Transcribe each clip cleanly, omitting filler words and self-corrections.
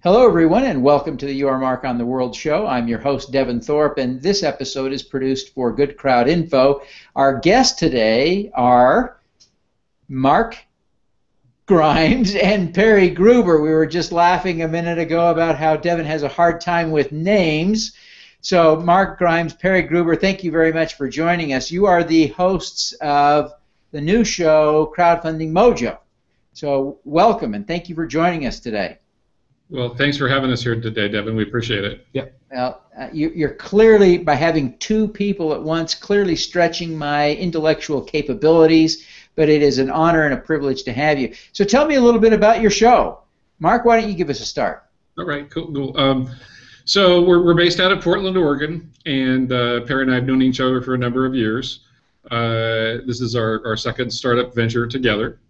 Hello, everyone, and welcome to the Your Mark on the World show. I'm your host, Devin Thorpe, and this episode is produced for Good Crowd Info. Our guests today are Mark Grimes and Perry Gruber. We were just laughing a minute ago about how Devin has a hard time with names. So, Mark Grimes, Perry Gruber, thank you very much for joining us. You are the hosts of the new show, Crowdfunding Mojo. So, welcome, and thank you for joining us today. Well, thanks for having us here today, Devin. We appreciate it. Yeah. Well, you're clearly, by having two people at once, clearly stretching my intellectual capabilities, but it is an honor and a privilege to have you. So tell me a little bit about your show. Mark, why don't you give us a start? All right, cool. So we're based out of Portland, Oregon, and Perry and I have known each other for a number of years. This is our second startup venture together.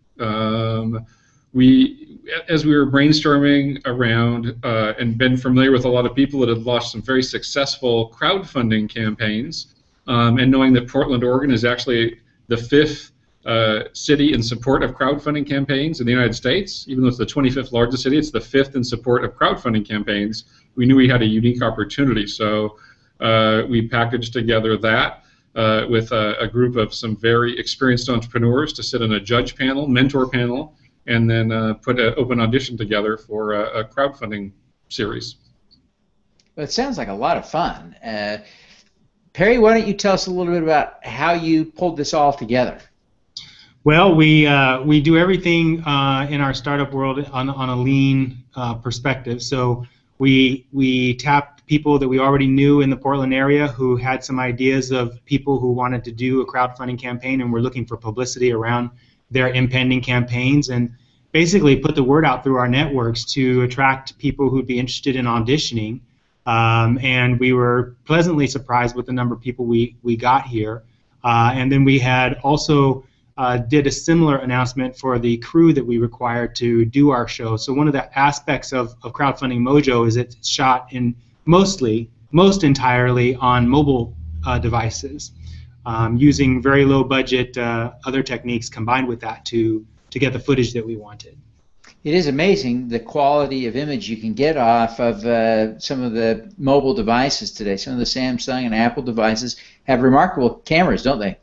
As we were brainstorming around and been familiar with a lot of people that had launched some very successful crowdfunding campaigns, and knowing that Portland, Oregon is actually the fifth city in support of crowdfunding campaigns in the United States, even though it's the 25th largest city, it's the fifth in support of crowdfunding campaigns. We knew we had a unique opportunity, so we packaged together that with a group of some very experienced entrepreneurs to sit in a judge panel, mentor panel, and then put an open audition together for a crowdfunding series. Well, it sounds like a lot of fun. Perry, why don't you tell us a little bit about how you pulled this all together? Well, we do everything in our startup world on a lean perspective. So we tapped people that we already knew in the Portland area who had some ideas of people who wanted to do a crowdfunding campaign and were looking for publicity around their impending campaigns, and basically put the word out through our networks to attract people who'd be interested in auditioning. And we were pleasantly surprised with the number of people we got here. And then we had also did a similar announcement for the crew that we required to do our show. So one of the aspects of Crowdfunding Mojo is it's shot in most entirely on mobile devices. Using very low budget other techniques combined with that to get the footage that we wanted. It is amazing the quality of image you can get off of some of the mobile devices today. Some of the Samsung and Apple devices have remarkable cameras, don't they?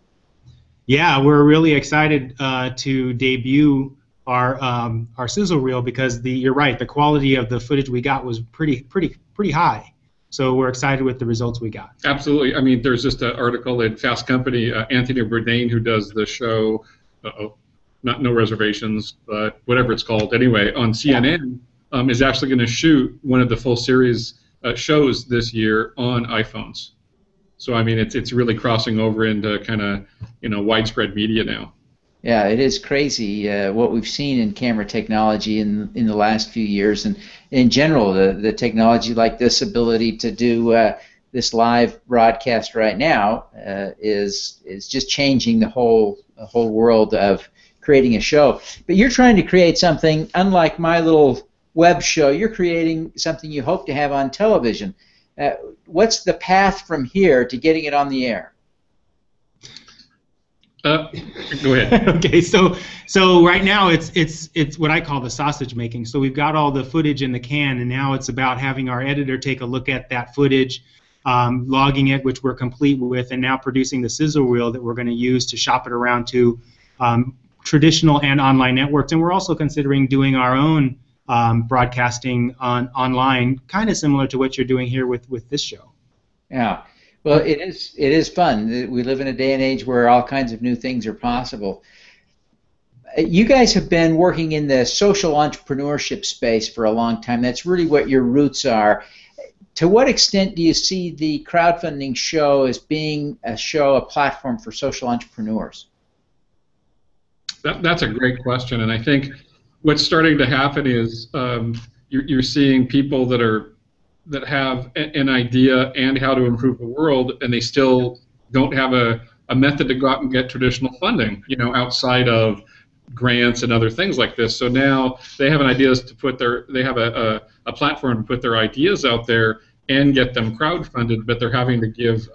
Yeah, we're really excited to debut our sizzle reel because you're right, the quality of the footage we got was pretty high. So we're excited with the results we got. Absolutely. I mean, there's just an article in Fast Company, Anthony Bourdain, who does the show, not No Reservations, but whatever it's called, anyway, on CNN, is actually going to shoot one of the full series shows this year on iPhones. So, I mean, it's really crossing over into kind of, widespread media now. Yeah, it is crazy what we've seen in camera technology in the last few years, and in general, the technology like this ability to do this live broadcast right now is just changing the whole world of creating a show. But you're trying to create something unlike my little web show. You're creating something you hope to have on television. What's the path from here to getting it on the air? Go ahead. Okay, so right now it's what I call the sausage making. So we've got all the footage in the can, and now it's about having our editor take a look at that footage, logging it, which we're complete with, and now producing the sizzle reel that we're going to use to shop it around to traditional and online networks. And we're also considering doing our own broadcasting online, kind of similar to what you're doing here with this show. Yeah. Well, it is fun. We live in a day and age where all kinds of new things are possible. You guys have been working in the social entrepreneurship space for a long time. That's really what your roots are. To what extent do you see the crowdfunding show as being a platform for social entrepreneurs? That's a great question, and I think what's starting to happen is you're seeing people that have an idea and how to improve the world, and they still don't have a method to go out and get traditional funding, outside of grants and other things like this. So now they have an idea to they have a platform to put their ideas out there and get them crowdfunded, but they're having to give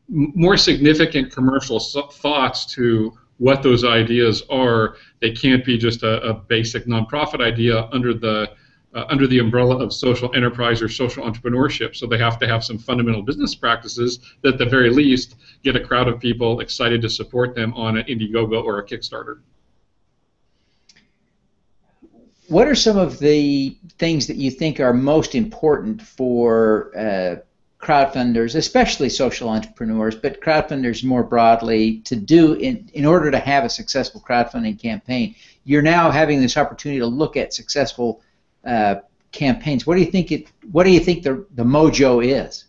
more significant commercial thoughts to what those ideas are. They can't be just a basic nonprofit idea under the under the umbrella of social enterprise or social entrepreneurship. So they have to have some fundamental business practices that, at the very least, get a crowd of people excited to support them on an Indiegogo or a Kickstarter. What are some of the things that you think are most important for crowdfunders, especially social entrepreneurs, but crowdfunders more broadly, to do in order to have a successful crowdfunding campaign? You're now having this opportunity to look at successful campaigns. What do you think the mojo is?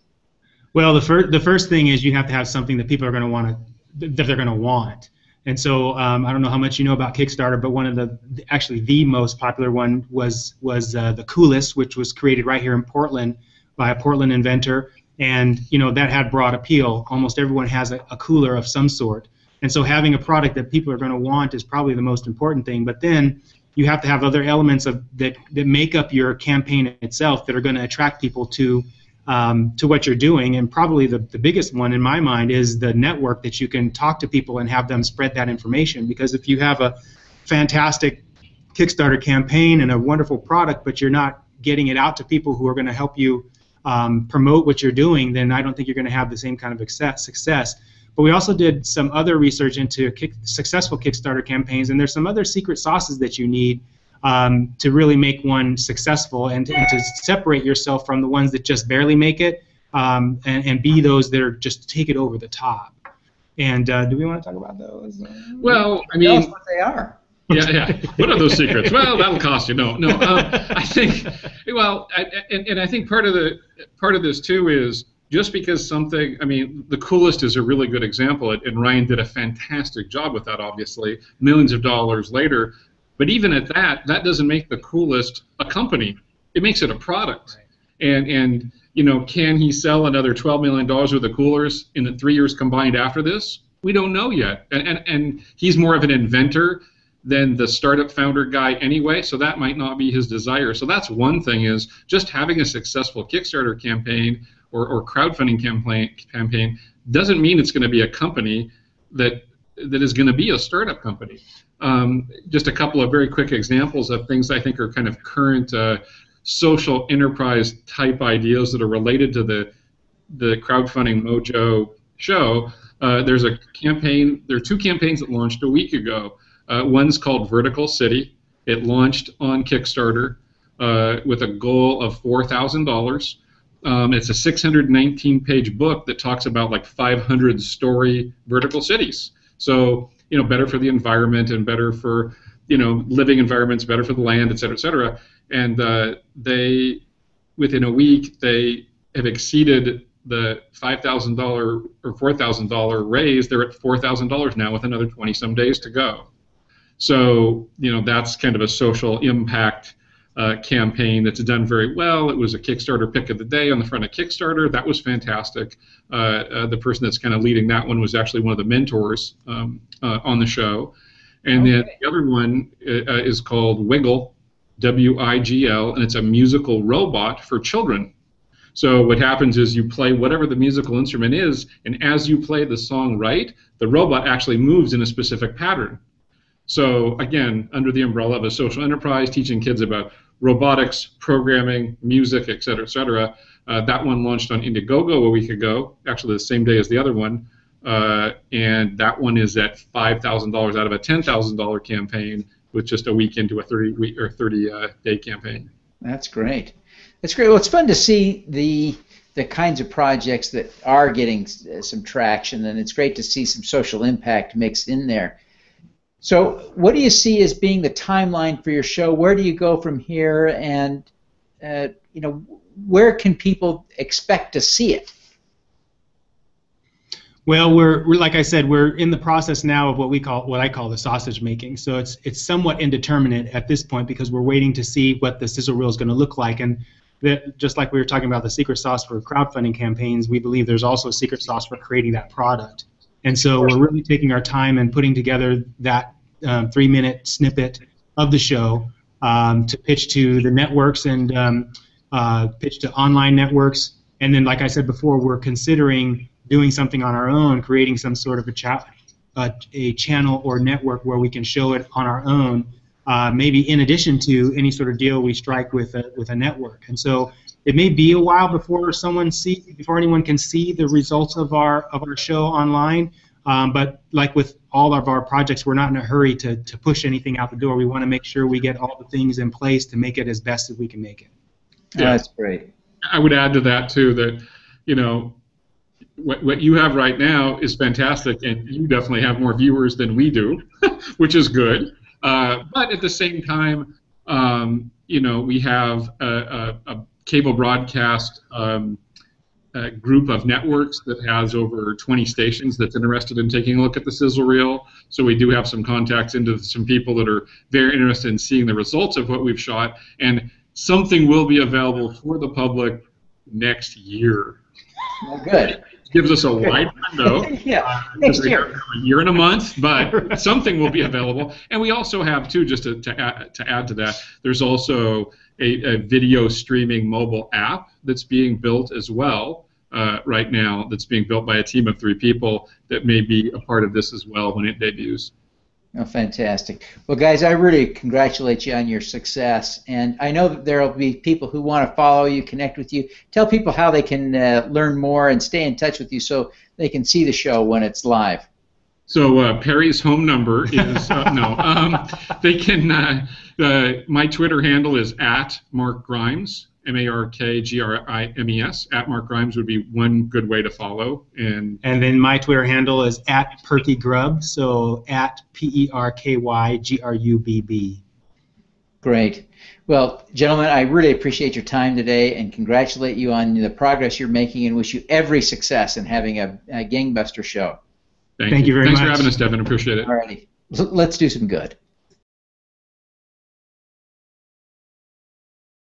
Well, the first thing is you have to have something that people are going to want that they're going to want. And so I don't know how much you know about Kickstarter, but one of the most popular one was the Coolest, which was created right here in Portland by a Portland inventor, and that had broad appeal. Almost everyone has a cooler of some sort, and so having a product that people are going to want is probably the most important thing. But then you have to have other elements that make up your campaign itself that are going to attract people to what you're doing. And probably the biggest one in my mind is the network that you can talk to people and have them spread that information. Because if you have a fantastic Kickstarter campaign and a wonderful product, but you're not getting it out to people who are going to help you promote what you're doing, then I don't think you're going to have the same kind of success. But we also did some other research into successful Kickstarter campaigns, and there's some other secret sauces that you need to really make one successful, and to separate yourself from the ones that just barely make it, and be those that are just take it over the top. And do we want to talk about those? Well, I mean, tell us what they are. Yeah. What are those secrets? Well, that'll cost you. No. I think, well, and I think part of this too is just because something. I mean, the Coolest is a really good example, and Ryan did a fantastic job with that. Obviously, millions of dollars later. But even at that doesn't make the Coolest a company. It makes it a product. Right. And can he sell another $12 million worth of coolers in the 3 years combined after this? We don't know yet. And he's more of an inventor than the startup founder guy anyway, so that might not be his desire. So that's one thing, is just having a successful Kickstarter campaign or crowdfunding campaign doesn't mean it's going to be a company that is going to be a startup company. Just a couple of very quick examples of things I think are kind of current social enterprise type ideas that are related to the crowdfunding mojo show. There's a campaign. There are two campaigns that launched a week ago. One's called Vertical City. It launched on Kickstarter with a goal of $4,000. It's a 619-page book that talks about like 500 story vertical cities. So better for the environment and better for living environments, better for the land, et cetera, et cetera. And they, within a week, they have exceeded the $5,000 or $4,000 raise. They're at $4,000 now with another 20-some days to go. So that's kind of a social impact campaign that's done very well. It was a Kickstarter pick of the day on the front of Kickstarter. That was fantastic. The person that's kind of leading that one was actually one of the mentors on the show. And then the other one is called Wiggle, W-I-G-L, and it's a musical robot for children. So what happens is you play whatever the musical instrument is, and as you play the song right, the robot actually moves in a specific pattern. So again, under the umbrella of a social enterprise, teaching kids about robotics, programming, music, et cetera, et cetera. That one launched on Indiegogo a week ago, actually the same day as the other one, and that one is at $5,000 out of a $10,000 campaign, with just a week into a 30-day campaign. That's great. That's great. Well, it's fun to see the kinds of projects that are getting some traction, and it's great to see some social impact mixed in there. So what do you see as being the timeline for your show? Where do you go from here, and where can people expect to see it? Well, we're like I said, we're in the process now of what I call the sausage making. So it's somewhat indeterminate at this point, because we're waiting to see what the sizzle reel is going to look like. And just like we were talking about the secret sauce for crowdfunding campaigns, we believe there's also a secret sauce for creating that product. And so we're really taking our time and putting together that 3-minute snippet of the show to pitch to the networks and pitch to online networks. And then, like I said before, we're considering doing something on our own, creating some sort of a channel or network where we can show it on our own maybe in addition to any sort of deal we strike with a network. And so it may be a while before anyone can see the results of our show online. But like with all of our projects, we're not in a hurry to push anything out the door. We want to make sure we get all the things in place to make it as best as we can make it. Yeah. That's great. I would add to that too that, you know, what you have right now is fantastic, and you definitely have more viewers than we do, which is good. But at the same time, you know, we have a cable broadcast group of networks that has over 20 stations that's interested in taking a look at the sizzle reel. So we do have some contacts into some people that are very interested in seeing the results of what we've shot, and something will be available for the public next year. Well, good. Gives us a wide window. Yeah, next year. A year and a month, but something will be available. And we also have, too, just to add to that, there's also a video streaming mobile app that's being built as well right now, that's being built by a team of 3 people that may be a part of this as well when it debuts. Oh, fantastic. Well, guys, I really congratulate you on your success. And I know that there will be people who want to follow you, connect with you. Tell people how they can learn more and stay in touch with you so they can see the show when it's live. So Perry's home number is, they can, my Twitter handle is @MarkGrimes. MarkGrimes. @MarkGrimes would be one good way to follow. And then my Twitter handle is @PerkyGrubb, so @PerkyGrubb. Great. Well, gentlemen, I really appreciate your time today and congratulate you on the progress you're making and wish you every success in having a gangbuster show. Thank you very much. Thanks for having us, Devin. Appreciate it. All righty. Let's do some good.